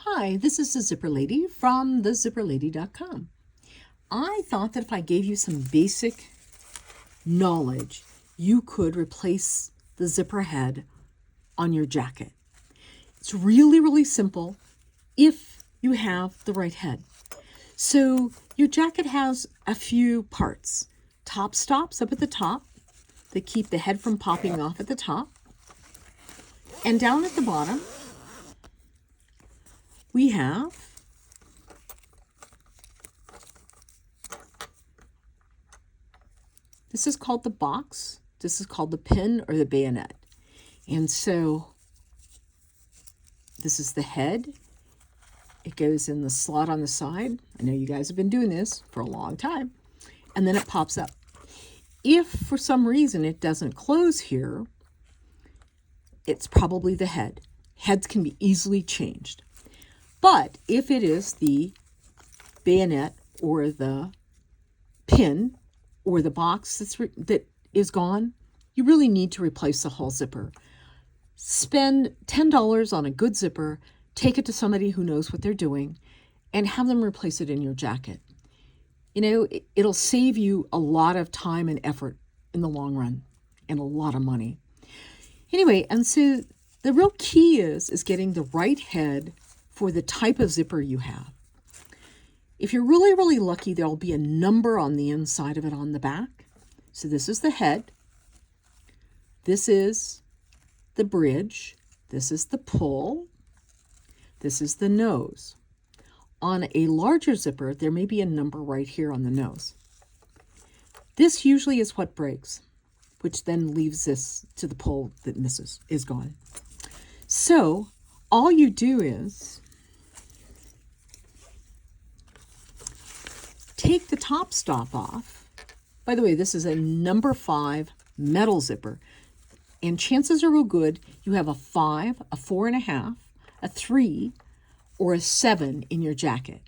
Hi, this is the Zipper Lady from thezipperlady.com. I thought that if I gave you some basic knowledge, you could replace the zipper head on your jacket. It's really, really simple if you have the right head. So your jacket has a few parts. Top stops up at the top that keep the head from popping off at the top. And down at the bottom, we have this is called the box. This is called the pin or the bayonet. And so this is the head. It goes in the slot on the side. I know you guys have been doing this for a long time. And then it pops up. If for some reason it doesn't close here, it's probably the head. Heads can be easily changed. But if it is the bayonet or the pin or the box that is gone, you really need to replace the whole zipper. Spend $10 on a good zipper, take it to somebody who knows what they're doing, and have them replace it in your jacket. You know, it'll save you a lot of time and effort in the long run and a lot of money. Anyway, and so the real key is getting the right head for the type of zipper you have. If you're really, really lucky, there'll be a number on the inside of it on the back. So this is the head. This is the bridge. This is the pull. This is the nose. On a larger zipper, there may be a number right here on the nose. This usually is what breaks, which then leaves this to the pull that is gone. So all you do is take the top stop off. By the way, this is a number 5 metal zipper. And chances are real good you have a 5, a 4.5, a 3, or a 7 in your jacket.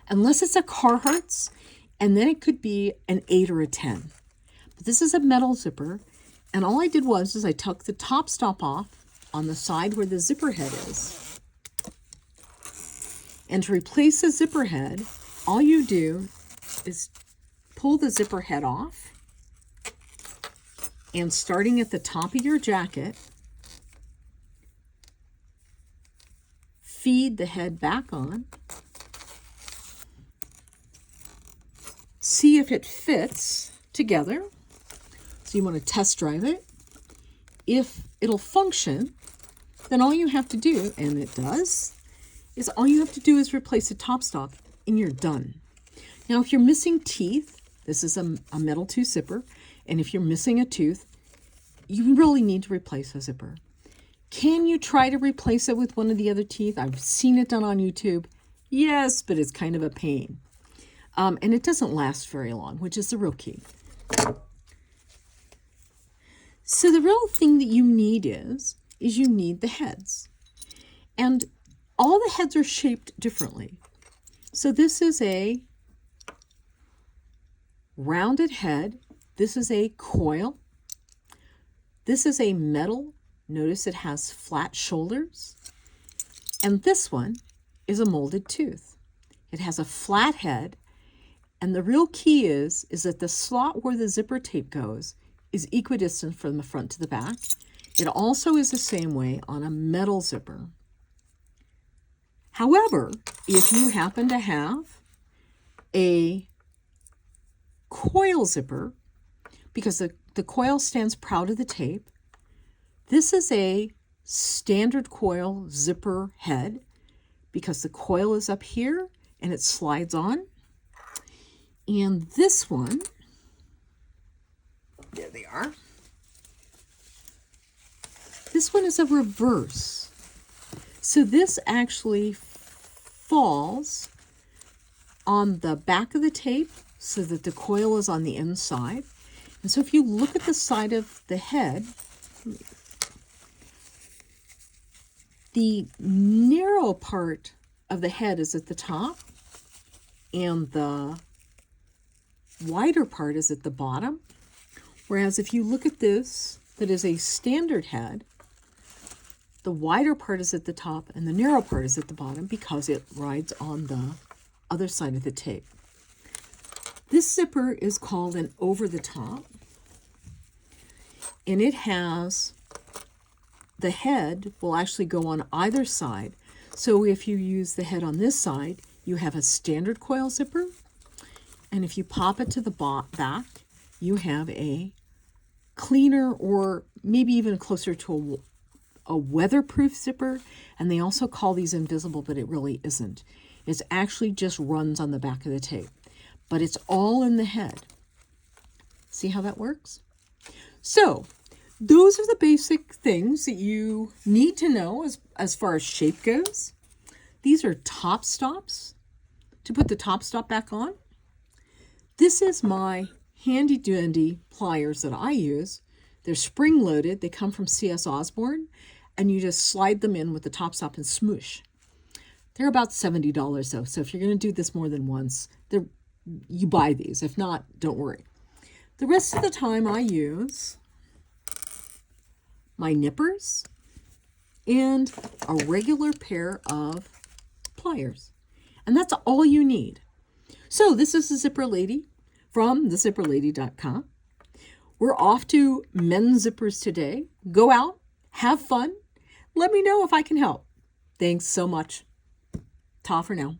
Unless it's a Carhartt's, and then it could be an 8 or a 10. But this is a metal zipper, and all I did was I took the top stop off on the side where the zipper head is. And to replace the zipper head, all you do is pull the zipper head off, and starting at the top of your jacket, feed the head back on, see if it fits together. So you want to test drive it. If it'll function, then all you have to do, and it does, is all you have to do is replace the top stop and you're done. Now, if you're missing teeth, this is a metal tooth zipper, and if you're missing a tooth, you really need to replace a zipper. Can you try to replace it with one of the other teeth? I've seen it done on YouTube. Yes, but it's kind of a pain. And it doesn't last very long, which is the real key. So the real thing that you need is you need the heads. And all the heads are shaped differently. So this is a rounded head. This is a coil. This is a metal. Notice it has flat shoulders. And this one is a molded tooth. It has a flat head. And the real key is that the slot where the zipper tape goes is equidistant from the front to the back. It also is the same way on a metal zipper. However, if you happen to have a coil zipper, because the coil stands proud of the tape, this is a standard coil zipper head because the coil is up here and it slides on. And this one, there they are. This one is a reverse. So this actually falls on the back of the tape so that the coil is on the inside. And so if you look at the side of the head, the narrow part of the head is at the top and the wider part is at the bottom. Whereas if you look at this, that is a standard head, The wider part is at the top and the narrow part is at the bottom because it rides on the other side of the tape. This zipper is called an over the top, and it has, the head will actually go on either side. So if you use the head on this side, you have a standard coil zipper, and if you pop it to the back, you have a cleaner, or maybe even closer to a weatherproof zipper. And they also call these invisible, but it really isn't. It actually just runs on the back of the tape, but it's all in the head. See how that works? So those are the basic things that you need to know as far as shape goes. These are top stops to put the top stop back on. This is my handy dandy pliers that I use. They're spring loaded. They come from C.S. Osborne, and you just slide them in with the top stop and smoosh. They're about $70 though. So if you're going to do this more than once, you buy these. If not, don't worry. The rest of the time I use my nippers and a regular pair of pliers. And that's all you need. So this is the Zipper Lady from thezipperlady.com. We're off to men's zippers today. Go out, have fun. Let me know if I can help. Thanks so much. Ta for now.